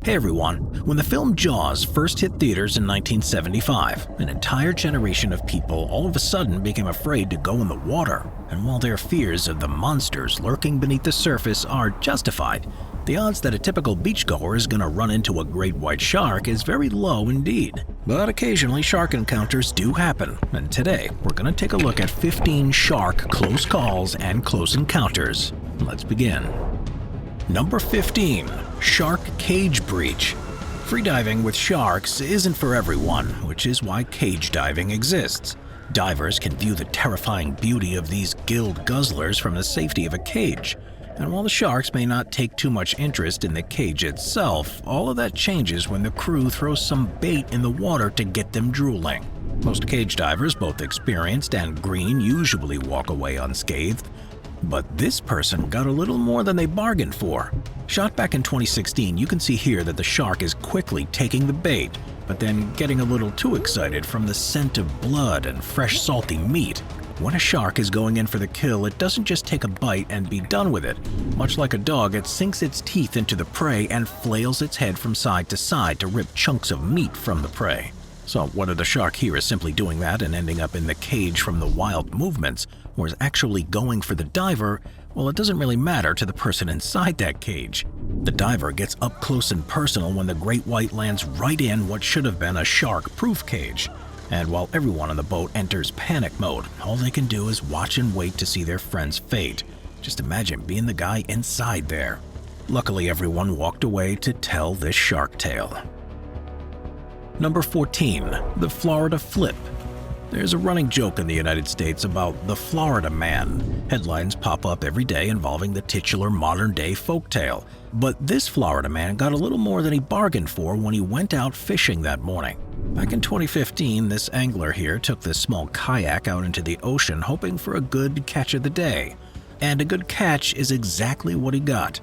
Hey everyone, when the film Jaws first hit theaters in 1975, an entire generation of people all of a sudden became afraid to go in the water. And while their fears of the monsters lurking beneath the surface are justified, the odds that a typical beachgoer is going to run into a great white shark is very low indeed. But occasionally shark encounters do happen, and today we're going to take a look at 15 shark close calls and close encounters. Let's begin. Number 15. Shark Cage Breach. Freediving with sharks isn't for everyone, which is why cage diving exists. Divers can view the terrifying beauty of these gilled guzzlers from the safety of a cage. And while the sharks may not take too much interest in the cage itself, all of that changes when the crew throws some bait in the water to get them drooling. Most cage divers, both experienced and green, usually walk away unscathed. But this person got a little more than they bargained for. Shot back in 2016, you can see here that the shark is quickly taking the bait, but then getting a little too excited from the scent of blood and fresh salty meat. When a shark is going in for the kill, it doesn't just take a bite and be done with it. Much like a dog, it sinks its teeth into the prey and flails its head from side to side to rip chunks of meat from the prey. So whether the shark here is simply doing that and ending up in the cage from the wild movements, or is actually going for the diver, well, it doesn't really matter to the person inside that cage. The diver gets up close and personal when the great white lands right in what should have been a shark-proof cage. And while everyone on the boat enters panic mode, all they can do is watch and wait to see their friend's fate. Just imagine being the guy inside there. Luckily, everyone walked away to tell this shark tale. Number 14. The Florida Flip. There's a running joke in the United States about the Florida Man. Headlines pop up every day involving the titular modern-day folktale. But this Florida man got a little more than he bargained for when he went out fishing that morning. Back in 2015, this angler here took this small kayak out into the ocean hoping for a good catch of the day. And a good catch is exactly what he got.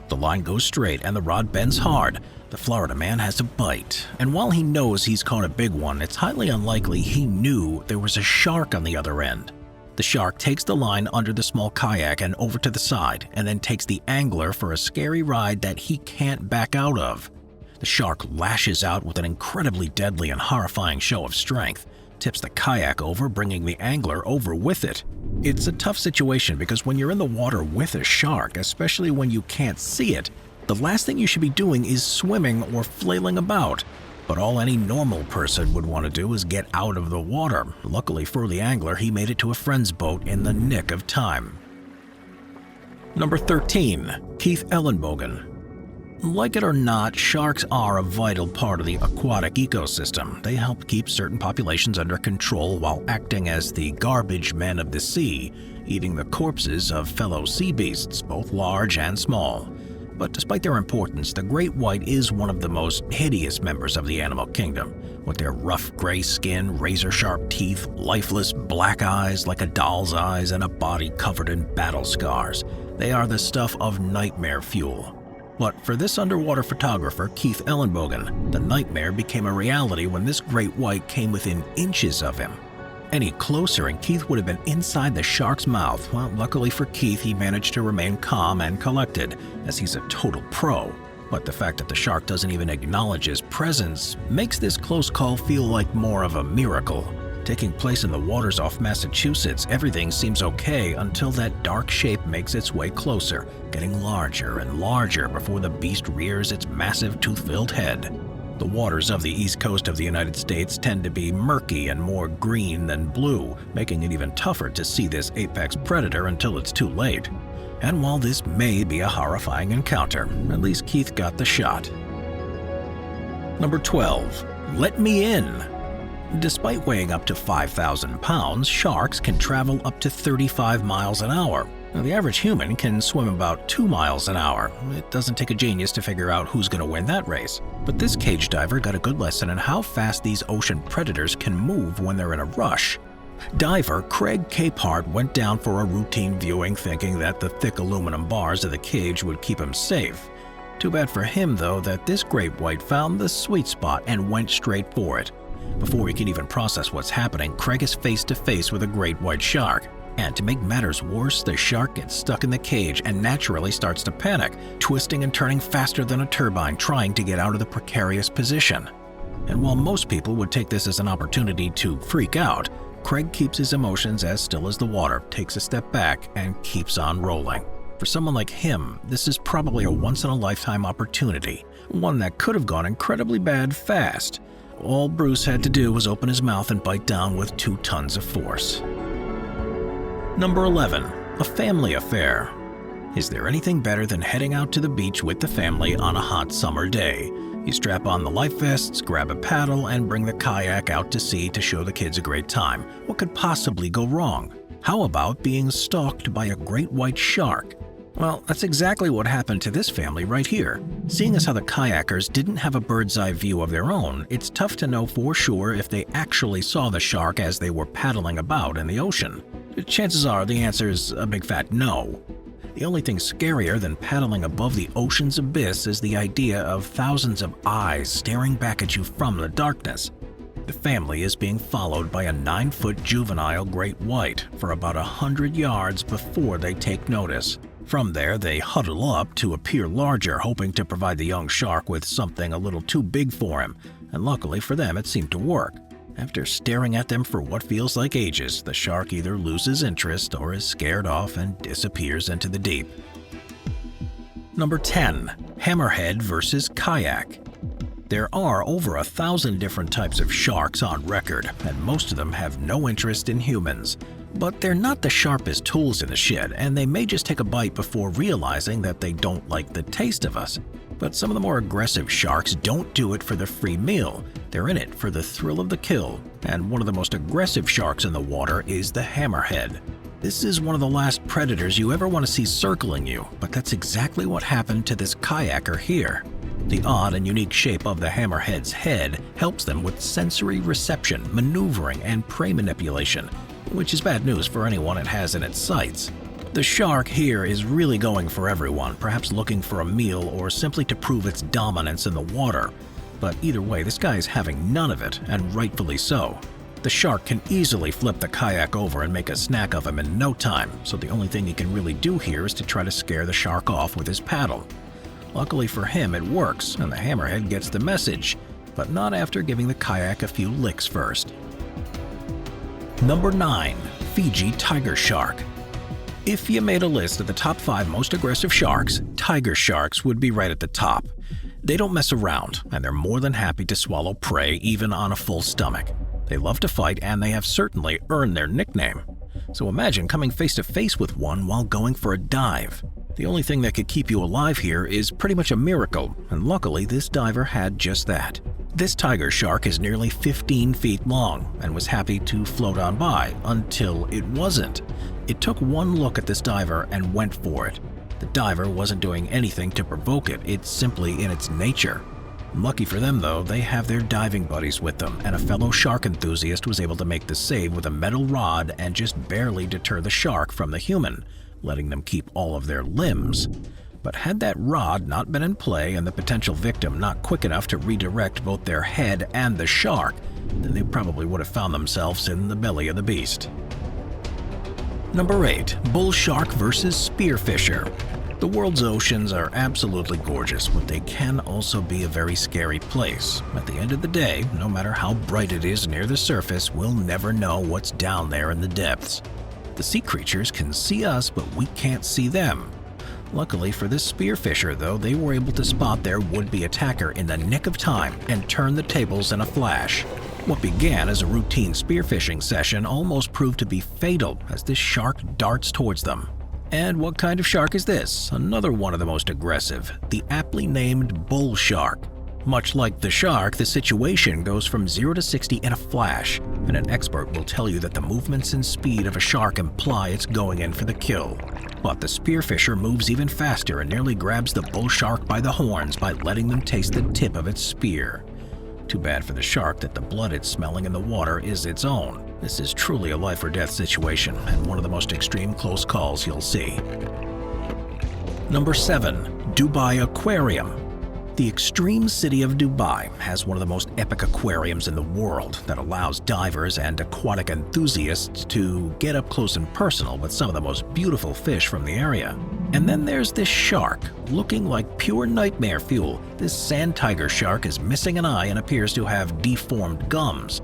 The line goes straight and the rod bends hard. The Florida man has a bite, and while he knows he's caught a big one, it's highly unlikely he knew there was a shark on the other end. The shark takes the line under the small kayak and over to the side, and then takes the angler for a scary ride that he can't back out of. The shark lashes out with an incredibly deadly and horrifying show of strength, tips the kayak over, bringing the angler over with it. It's a tough situation because when you're in the water with a shark, especially when you can't see it, the last thing you should be doing is swimming or flailing about. But all any normal person would want to do is get out of the water. Luckily for the angler, he made it to a friend's boat in the nick of time. Number 13. Keith Ellenbogen. Like it or not, sharks are a vital part of the aquatic ecosystem. They help keep certain populations under control while acting as the garbage men of the sea, eating the corpses of fellow sea beasts, both large and small. But despite their importance, the great white is one of the most hideous members of the animal kingdom. With their rough gray skin, razor-sharp teeth, lifeless black eyes like a doll's eyes, and a body covered in battle scars, they are the stuff of nightmare fuel. But for this underwater photographer, Keith Ellenbogen, the nightmare became a reality when this great white came within inches of him. Any closer and Keith would have been inside the shark's mouth. Well, luckily for Keith, he managed to remain calm and collected, as he's a total pro. But the fact that the shark doesn't even acknowledge his presence makes this close call feel like more of a miracle. Taking place in the waters off Massachusetts, everything seems okay until that dark shape makes its way closer, getting larger and larger before the beast rears its massive tooth-filled head. The waters of the east coast of the United States tend to be murky and more green than blue, making it even tougher to see this apex predator until it's too late. And while this may be a horrifying encounter, at least Keith got the shot. Number 12. Let me in. Despite weighing up to 5,000 pounds, sharks can travel up to 35 miles an hour. Now, the average human can swim about 2 miles an hour. It doesn't take a genius to figure out who's going to win that race. But this cage diver got a good lesson in how fast these ocean predators can move when they're in a rush. Diver Craig Capehart went down for a routine viewing thinking that the thick aluminum bars of the cage would keep him safe. Too bad for him, though, that this great white found the sweet spot and went straight for it. Before he can even process what's happening, Craig is face to face with a great white shark. And to make matters worse, the shark gets stuck in the cage and naturally starts to panic, twisting and turning faster than a turbine, trying to get out of the precarious position. And while most people would take this as an opportunity to freak out, Craig keeps his emotions as still as the water, takes a step back, and keeps on rolling. For someone like him, this is probably a once-in-a-lifetime opportunity, one that could have gone incredibly bad fast. All Bruce had to do was open his mouth and bite down with 2 tons of force. Number 11. A family affair. Is there anything better than heading out to the beach with the family on a hot summer day? You strap on the life vests, grab a paddle, and bring the kayak out to sea to show the kids a great time. What could possibly go wrong? How about being stalked by a great white shark? Well, that's exactly what happened to this family right here. Seeing as how the kayakers didn't have a bird's eye view of their own, it's tough to know for sure if they actually saw the shark as they were paddling about in the ocean. Chances are the answer is a big fat no. The only thing scarier than paddling above the ocean's abyss is the idea of thousands of eyes staring back at you from the darkness. The family is being followed by a 9-foot juvenile great white for about 100 yards before they take notice. From there, they huddle up to appear larger, hoping to provide the young shark with something a little too big for him, and luckily for them, it seemed to work. After staring at them for what feels like ages, the shark either loses interest or is scared off and disappears into the deep. Number 10. Hammerhead versus Kayak. There are over 1,000 different types of sharks on record, and most of them have no interest in humans. But they're not the sharpest tools in the shed, and they may just take a bite before realizing that they don't like the taste of us. But some of the more aggressive sharks don't do it for the free meal. They're in it for the thrill of the kill, and one of the most aggressive sharks in the water is the hammerhead. This is one of the last predators you ever want to see circling you, but that's exactly what happened to this kayaker here. The odd and unique shape of the hammerhead's head helps them with sensory reception, maneuvering, and prey manipulation, which is bad news for anyone it has in its sights. The shark here is really going for everyone, perhaps looking for a meal or simply to prove its dominance in the water. But either way, this guy is having none of it, and rightfully so. The shark can easily flip the kayak over and make a snack of him in no time, so the only thing he can really do here is to try to scare the shark off with his paddle. Luckily for him, it works, and the hammerhead gets the message, but not after giving the kayak a few licks first. Number 9. Fiji Tigershark. If you made a list of the top 5 most aggressive sharks, tiger sharks would be right at the top. They don't mess around, and they're more than happy to swallow prey even on a full stomach. They love to fight, and they have certainly earned their nickname. So imagine coming face to face with one while going for a dive. The only thing that could keep you alive here is pretty much a miracle, and luckily this diver had just that. This tiger shark is nearly 15 feet long and was happy to float on by until it wasn't. It took one look at this diver and went for it. The diver wasn't doing anything to provoke it, it's simply in its nature. Lucky for them though, they have their diving buddies with them, and a fellow shark enthusiast was able to make the save with a metal rod and just barely deter the shark from the human, letting them keep all of their limbs. But had that rod not been in play and the potential victim not quick enough to redirect both their head and the shark, then they probably would have found themselves in the belly of the beast. Number 8. Bull shark versus spearfisher. The world's oceans are absolutely gorgeous, but they can also be a very scary place. At the end of the day, no matter how bright it is near the surface, we'll never know what's down there in the depths. The sea creatures can see us, but we can't see them. Luckily for this spearfisher though, they were able to spot their would-be attacker in the nick of time and turn the tables in a flash. What began as a routine spearfishing session almost proved to be fatal as this shark darts towards them. And what kind of shark is this? Another one of the most aggressive, the aptly named bull shark. Much like the shark, the situation goes from 0 to 60 in a flash, and an expert will tell you that the movements and speed of a shark imply it's going in for the kill. But the spearfisher moves even faster and nearly grabs the bull shark by the horns by letting them taste the tip of its spear. Too bad for the shark that the blood it's smelling in the water is its own. This is truly a life or death situation, and one of the most extreme close calls you'll see. Number 7. Dubai Aquarium. The extreme city of Dubai has one of the most epic aquariums in the world that allows divers and aquatic enthusiasts to get up close and personal with some of the most beautiful fish from the area. And then there's this shark, looking like pure nightmare fuel. This sand tiger shark is missing an eye and appears to have deformed gums.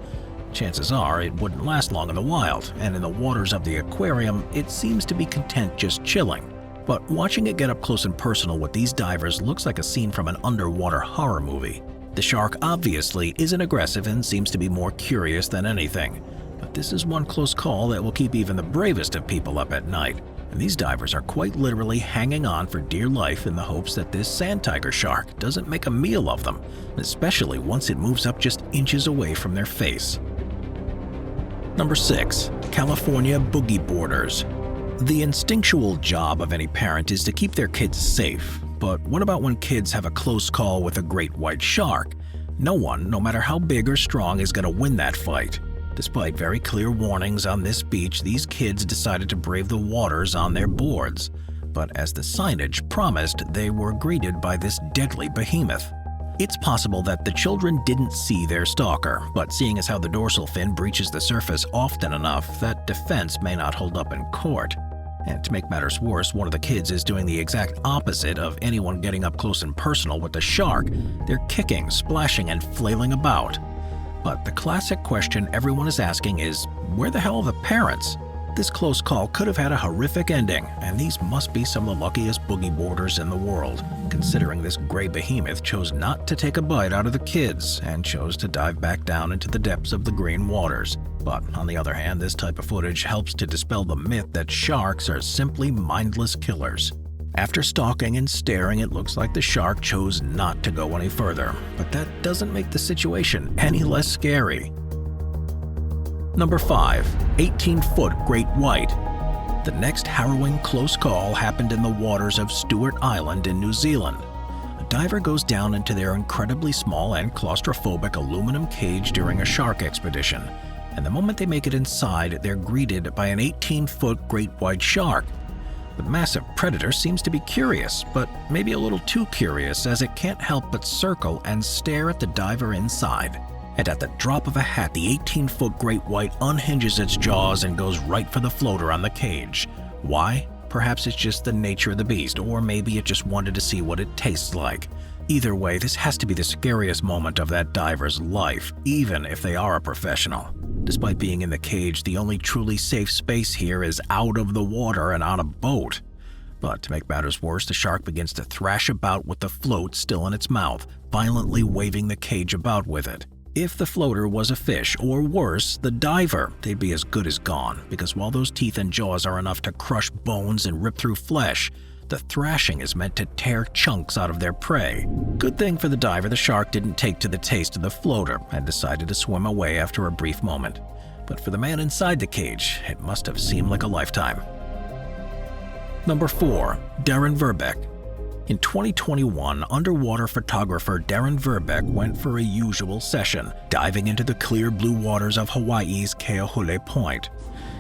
Chances are it wouldn't last long in the wild, and in the waters of the aquarium, it seems to be content just chilling. But watching it get up close and personal with these divers looks like a scene from an underwater horror movie. The shark obviously isn't aggressive and seems to be more curious than anything. But this is one close call that will keep even the bravest of people up at night. And these divers are quite literally hanging on for dear life in the hopes that this sand tiger shark doesn't make a meal of them, especially once it moves up just inches away from their face. Number 6. California boogie boarders. The instinctual job of any parent is to keep their kids safe, but what about when kids have a close call with a great white shark? No one, no matter how big or strong, is going to win that fight. Despite very clear warnings on this beach, these kids decided to brave the waters on their boards. But as the signage promised, they were greeted by this deadly behemoth. It's possible that the children didn't see their stalker, but seeing as how the dorsal fin breaches the surface often enough, that defense may not hold up in court. And to make matters worse, one of the kids is doing the exact opposite of anyone getting up close and personal with the shark. They're kicking, splashing, and flailing about. But the classic question everyone is asking is, where the hell are the parents? This close call could have had a horrific ending, and these must be some of the luckiest boogie boarders in the world, considering this gray behemoth chose not to take a bite out of the kids and chose to dive back down into the depths of the green waters. But on the other hand, this type of footage helps to dispel the myth that sharks are simply mindless killers. After stalking and staring, it looks like the shark chose not to go any further, but that doesn't make the situation any less scary. Number 5. 18-foot great white. The next harrowing close call happened in the waters of Stewart Island in New Zealand. A diver goes down into their incredibly small and claustrophobic aluminum cage during a shark expedition, and the moment they make it inside, they're greeted by an 18-foot great white shark. The massive predator seems to be curious, but maybe a little too curious, as it can't help but circle and stare at the diver inside. And at the drop of a hat, the 18-foot great white unhinges its jaws and goes right for the floater on the cage. Why? Perhaps it's just the nature of the beast, or maybe it just wanted to see what it tastes like. Either way, this has to be the scariest moment of that diver's life, even if they are a professional. Despite being in the cage, the only truly safe space here is out of the water and on a boat. But to make matters worse, the shark begins to thrash about with the float still in its mouth, violently waving the cage about with it. If the floater was a fish, or worse, the diver, they'd be as good as gone, because while those teeth and jaws are enough to crush bones and rip through flesh, the thrashing is meant to tear chunks out of their prey. Good thing for the diver, the shark didn't take to the taste of the floater and decided to swim away after a brief moment. But for the man inside the cage, it must have seemed like a lifetime. Number 4. Deron Verbeck. In 2021, underwater photographer Deron Verbeck went for a usual session, diving into the clear blue waters of Hawaii's Keauhule Point.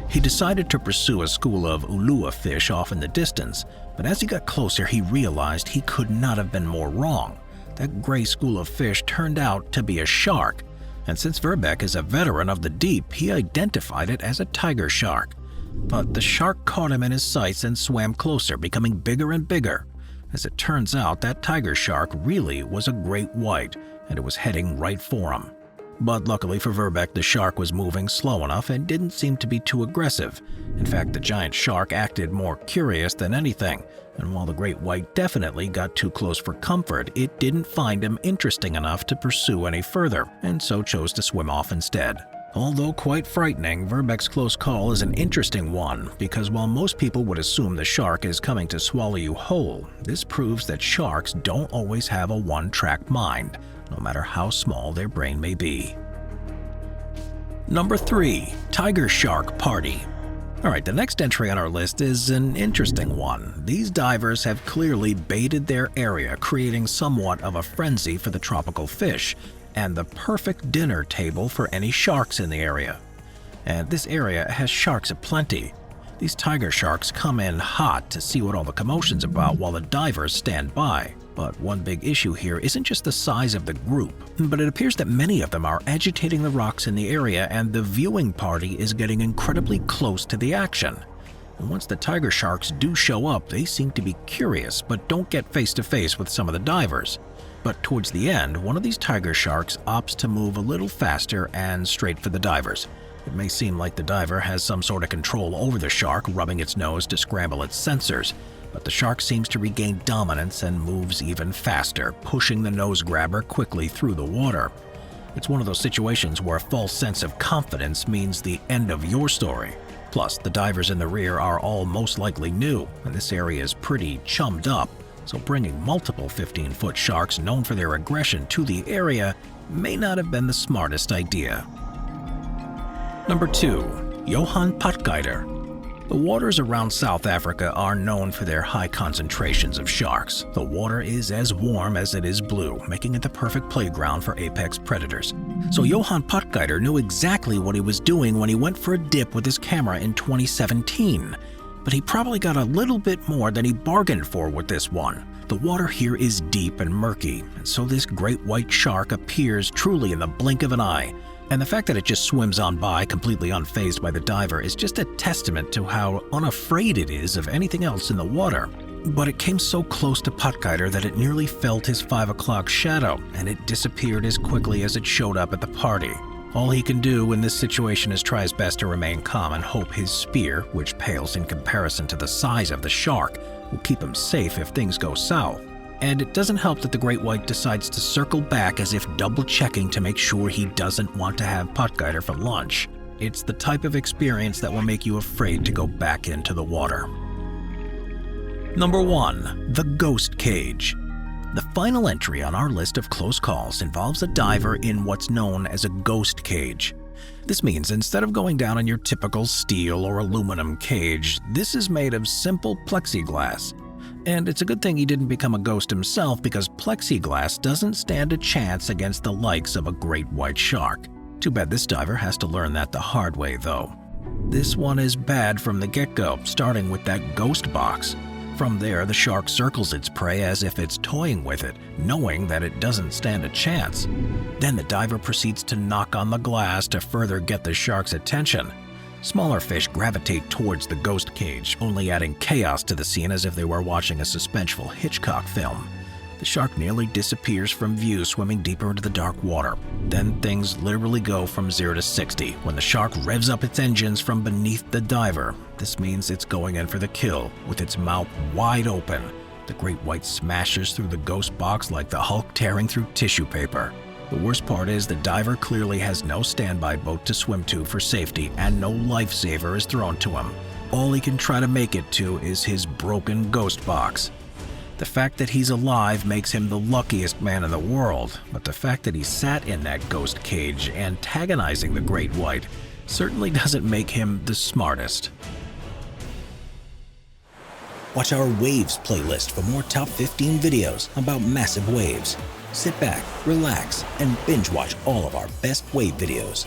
He decided to pursue a school of ulua fish off in the distance, but as he got closer, he realized he could not have been more wrong. That gray school of fish turned out to be a shark, and since Verbeck is a veteran of the deep, he identified it as a tiger shark. But the shark caught him in his sights and swam closer, becoming bigger and bigger. As it turns out, that tiger shark really was a great white, and it was heading right for him. But luckily for Verbeck, the shark was moving slow enough and didn't seem to be too aggressive. In fact, the giant shark acted more curious than anything, and while the great white definitely got too close for comfort, it didn't find him interesting enough to pursue any further, and so chose to swim off instead. Although quite frightening, Verbeck's close call is an interesting one, because while most people would assume the shark is coming to swallow you whole, this proves that sharks don't always have a one-track mind, no matter how small their brain may be. Number 3. Tiger Shark Party. Alright, the next entry on our list is an interesting one. These divers have clearly baited their area, creating somewhat of a frenzy for the tropical fish, and the perfect dinner table for any sharks in the area. And this area has sharks aplenty. These tiger sharks come in hot to see what all the commotion's about while the divers stand by. But one big issue here isn't just the size of the group, but it appears that many of them are agitating the rocks in the area and the viewing party is getting incredibly close to the action. And once the tiger sharks do show up, they seem to be curious but don't get face to face with some of the divers. But towards the end, one of these tiger sharks opts to move a little faster and straight for the divers. It may seem like the diver has some sort of control over the shark, rubbing its nose to scramble its sensors, but the shark seems to regain dominance and moves even faster, pushing the nose grabber quickly through the water. It's one of those situations where a false sense of confidence means the end of your story. Plus, the divers in the rear are all most likely new, and this area is pretty chummed up, so bringing multiple 15-foot sharks known for their aggression to the area may not have been the smartest idea. Number 2. Johan Potgieter. The waters around South Africa are known for their high concentrations of sharks. The water is as warm as it is blue, making it the perfect playground for apex predators. So Johan Potgieter knew exactly what he was doing when he went for a dip with his camera in 2017. But he probably got a little bit more than he bargained for with this one. The water here is deep and murky, and so this great white shark appears truly in the blink of an eye. And the fact that it just swims on by completely unfazed by the diver is just a testament to how unafraid it is of anything else in the water. But it came so close to Potgieter that it nearly felt his 5 o'clock shadow, and it disappeared as quickly as it showed up at the party. All he can do in this situation is try his best to remain calm and hope his spear, which pales in comparison to the size of the shark, will keep him safe if things go south. And it doesn't help that the great white decides to circle back as if double-checking to make sure he doesn't want to have Potgieter for lunch. It's the type of experience that will make you afraid to go back into the water. Number 1. The Ghost Cage. The final entry on our list of close calls involves a diver in what's known as a ghost cage. This means instead of going down in your typical steel or aluminum cage, this is made of simple plexiglass. And it's a good thing he didn't become a ghost himself, because plexiglass doesn't stand a chance against the likes of a great white shark. Too bad this diver has to learn that the hard way, though. This one is bad from the get-go, starting with that ghost box. From there, the shark circles its prey as if it's toying with it, knowing that it doesn't stand a chance. Then the diver proceeds to knock on the glass to further get the shark's attention. Smaller fish gravitate towards the ghost cage, only adding chaos to the scene as if they were watching a suspenseful Hitchcock film. The shark nearly disappears from view, swimming deeper into the dark water. Then things literally go from 0 to 60 when the shark revs up its engines from beneath the diver. This means it's going in for the kill, with its mouth wide open. The great white smashes through the ghost box like the Hulk tearing through tissue paper. The worst part is the diver clearly has no standby boat to swim to for safety, and no lifesaver is thrown to him. All he can try to make it to is his broken ghost box. The fact that he's alive makes him the luckiest man in the world, but the fact that he sat in that ghost cage antagonizing the great white certainly doesn't make him the smartest. Watch our Waves playlist for more top 15 videos about massive waves. Sit back, relax, and binge watch all of our best wave videos.